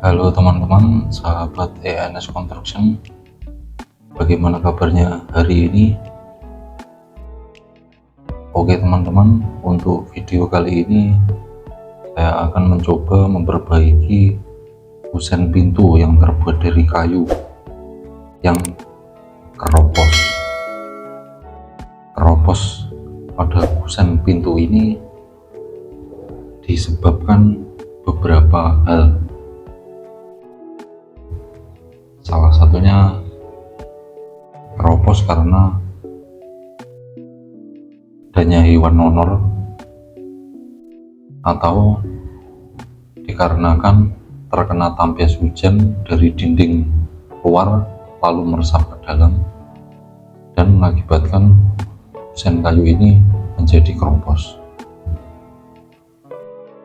Halo teman-teman, sahabat ENS Construction. Bagaimana kabarnya hari ini? Oke teman-teman, untuk video kali ini saya akan mencoba memperbaiki kusen pintu yang terbuat dari kayu yang keropos. Keropos pada kusen pintu ini disebabkan beberapa hal. Salah satunya keropos karena adanya hewan honor atau dikarenakan terkena tampias hujan dari dinding luar lalu meresap ke dalam dan mengakibatkan kusen kayu ini menjadi keropos.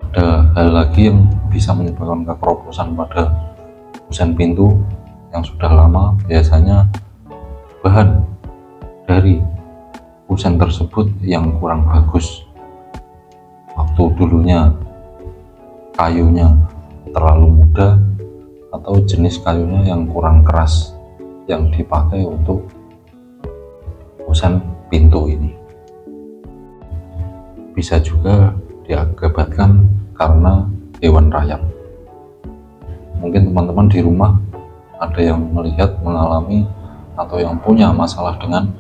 Ada hal lagi yang bisa menyebabkan kekeroposan pada kusen pintu yang sudah lama, biasanya bahan dari kusen tersebut yang kurang bagus. Waktu dulunya kayunya terlalu muda atau jenis kayunya yang kurang keras yang dipakai untuk kusen pintu ini. Bisa juga diakibatkan karena hewan rayap. Mungkin teman-teman di rumah ada yang melihat, mengalami, atau yang punya masalah dengan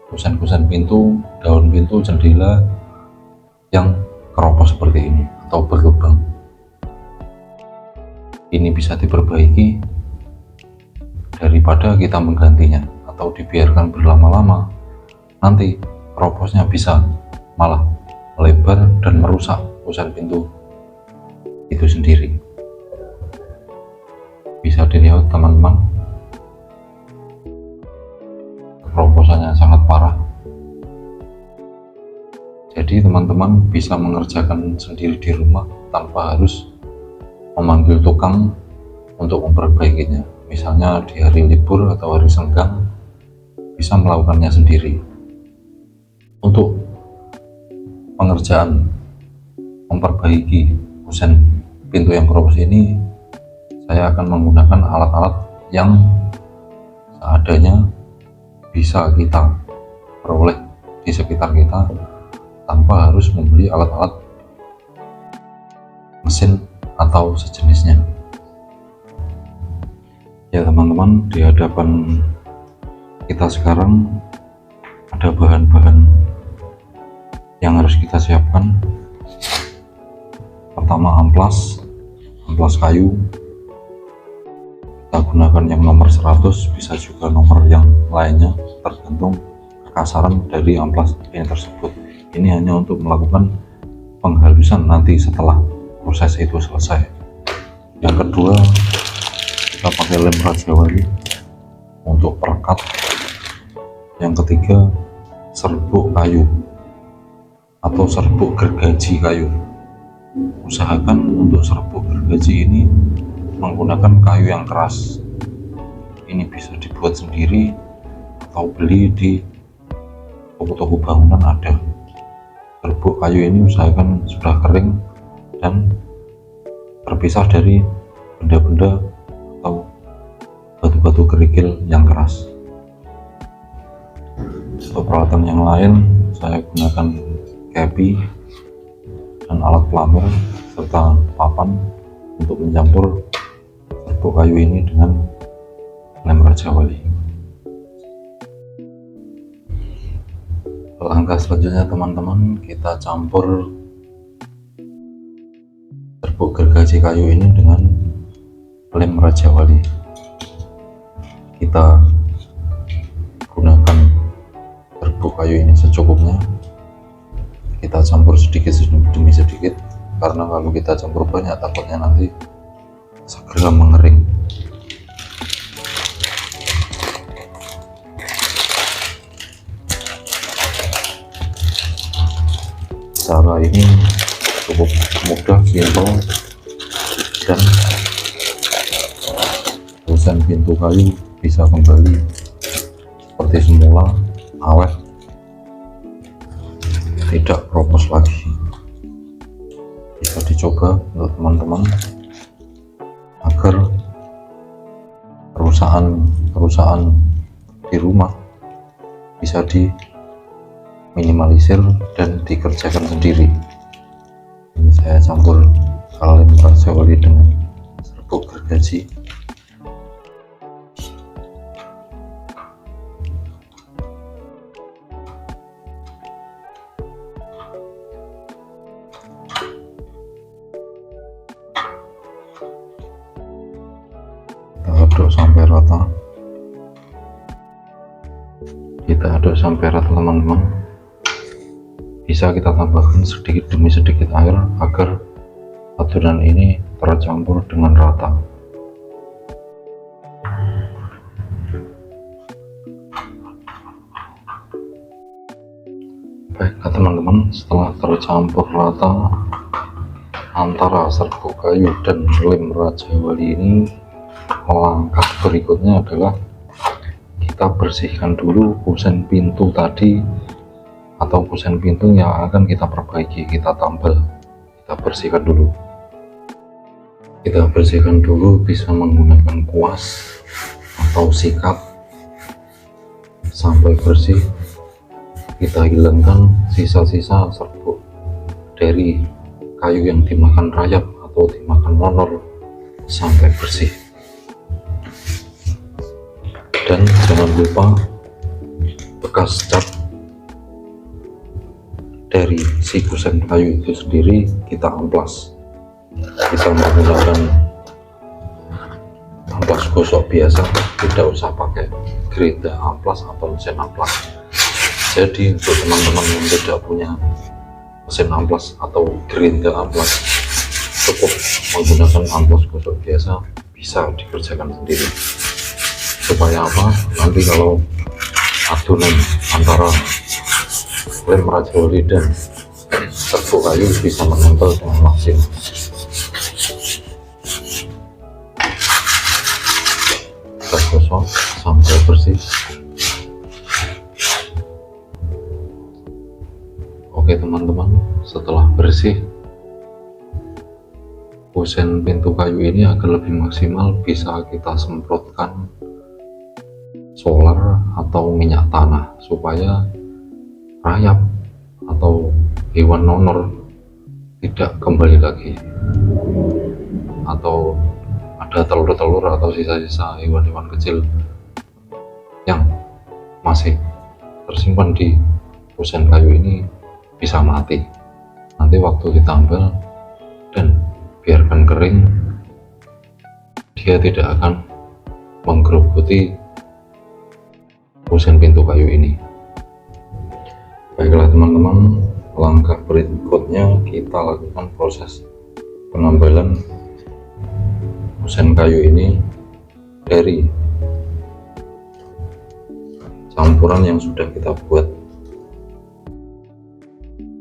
kusen-kusen pintu, daun pintu, jendela yang keropos seperti ini atau berlubang. Ini bisa diperbaiki daripada kita menggantinya atau dibiarkan berlama-lama, nanti keroposnya bisa malah melebar dan merusak kusen pintu itu sendiri. Bisa dilihat teman-teman, keroposannya sangat parah. Jadi teman-teman bisa mengerjakan sendiri di rumah tanpa harus memanggil tukang untuk memperbaikinya. Misalnya di hari libur atau hari senggang bisa melakukannya sendiri. Untuk pengerjaan memperbaiki kusen pintu yang keropos ini, saya akan menggunakan alat-alat yang seadanya bisa kita peroleh di sekitar kita tanpa harus membeli alat-alat mesin atau sejenisnya. Ya teman-teman, di hadapan kita sekarang ada bahan-bahan yang harus kita siapkan. Pertama, amplas kayu. Kita gunakan yang nomor 100, bisa juga nomor yang lainnya, tergantung kekasaran dari amplas ini tersebut. Ini hanya untuk melakukan penghalusan nanti setelah proses itu selesai. Yang kedua, kita pakai lem Raja Wali untuk perekat. Yang ketiga, serbuk kayu atau serbuk gergaji kayu. Usahakan untuk serbuk gergaji ini menggunakan kayu yang keras. Ini bisa dibuat sendiri atau beli di toko-toko bangunan ada. Serbuk kayu ini usahakan sudah kering dan terpisah dari benda-benda atau batu-batu kerikil yang keras. Untuk peralatan yang lain, saya gunakan kepi dan alat pelamir serta papan untuk mencampur serbuk kayu ini dengan lem Raja Wali. Langkah selanjutnya teman-teman, kita campur serbuk gergaji kayu ini dengan lem Raja Wali. Kita gunakan serbuk kayu ini secukupnya. Kita campur sedikit demi sedikit, karena kalau kita campur banyak takutnya nanti segera mengering. Cara ini cukup mudah, simpel, dan kusen pintu kayu bisa kembali seperti semula, awet, tidak keropos lagi. Bisa dicoba untuk teman-teman agar kerusakan di rumah bisa diminimalisir dan dikerjakan sendiri. Ini saya campur lem raja wali dengan serbuk gergaji. Kita aduk sampai rata teman-teman. Bisa kita tambahkan sedikit demi sedikit air agar adonan ini tercampur dengan rata. Baiklah teman-teman, setelah tercampur rata antara serbuk kayu dan lem raja wali ini, langkah berikutnya adalah kita bersihkan dulu kusen pintu tadi atau kusen pintu yang akan kita perbaiki, kita tambal. Kita bersihkan dulu, bisa menggunakan kuas atau sikat sampai bersih. Kita hilangkan sisa-sisa serbuk dari kayu yang dimakan rayap atau dimakan monor sampai bersih. Dan jangan lupa bekas cat dari si kusen kayu itu sendiri kita amplas. Kita menggunakan amplas gosok biasa, tidak usah pakai gerinda amplas atau mesin amplas. Jadi untuk teman-teman yang tidak punya mesin amplas atau gerinda amplas, cukup menggunakan amplas gosok biasa, bisa dikerjakan sendiri. Supaya apa? Nanti kalau adonan antara lem raja wali dan serbuk kayu bisa menempel dengan maksimal. Kita gosok sampai bersih. Oke teman-teman, setelah bersih, kusen pintu kayu ini agar lebih maksimal bisa kita semprotkan solar atau minyak tanah supaya rayap atau hewan nonor tidak kembali lagi, atau ada telur-telur atau sisa-sisa hewan-hewan kecil yang masih tersimpan di kusen kayu ini bisa mati. Nanti waktu ditambal dan biarkan kering, dia tidak akan menggerogoti kusen pintu kayu ini. Baiklah teman-teman, langkah berikutnya kita lakukan proses penambalan kusen kayu ini dari campuran yang sudah kita buat.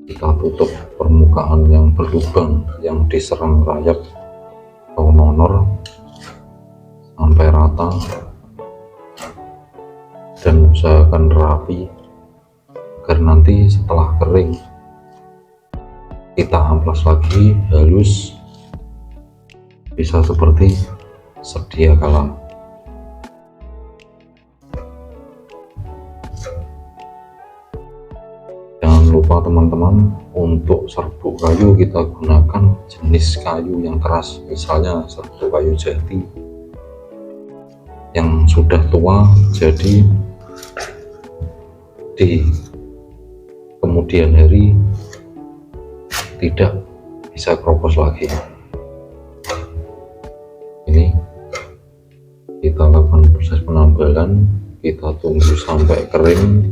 Kita tutup permukaan yang berlubang yang diserang rayap atau nonor sampai rata dan usahakan rapi agar nanti setelah kering kita amplas lagi halus, bisa seperti sedia kala. Jangan lupa teman-teman, untuk serbuk kayu kita gunakan jenis kayu yang keras, misalnya serbuk kayu jati yang sudah tua, jadi di kemudian hari tidak bisa keropos lagi. Ini kita lakukan proses penambalan, kita tunggu sampai kering,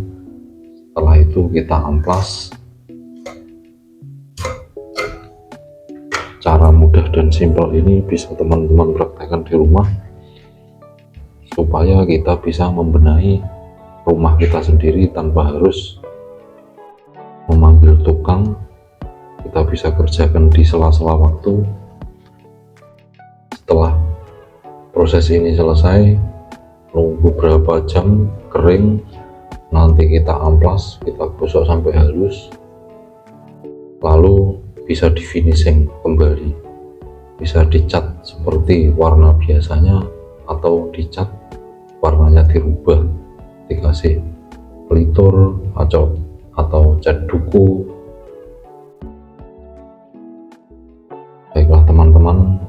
setelah itu kita amplas. Cara mudah dan simpel ini bisa teman-teman praktekkan di rumah supaya kita bisa membenahi rumah kita sendiri tanpa harus memanggil tukang. Kita bisa kerjakan di sela-sela waktu. Setelah proses ini selesai, nunggu berapa jam kering, nanti kita amplas, kita gosok sampai halus, lalu bisa di finishing kembali. bisa dicat seperti warna biasanya atau dicat warnanya dirubah, dikasih pelitur atau cat duku. Baiklah teman-teman,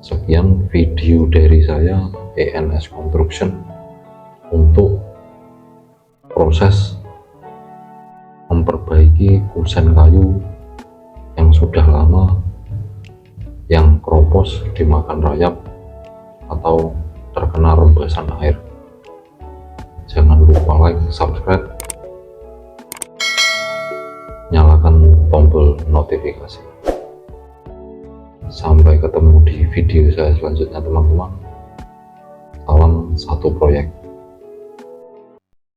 sekian video dari saya ENS Construction untuk proses memperbaiki kusen kayu yang sudah lama, yang keropos dimakan rayap atau terkena rembesan air. Jangan lupa like, subscribe, nyalakan tombol notifikasi. Sampai ketemu di video saya selanjutnya teman-teman. Salam satu proyek.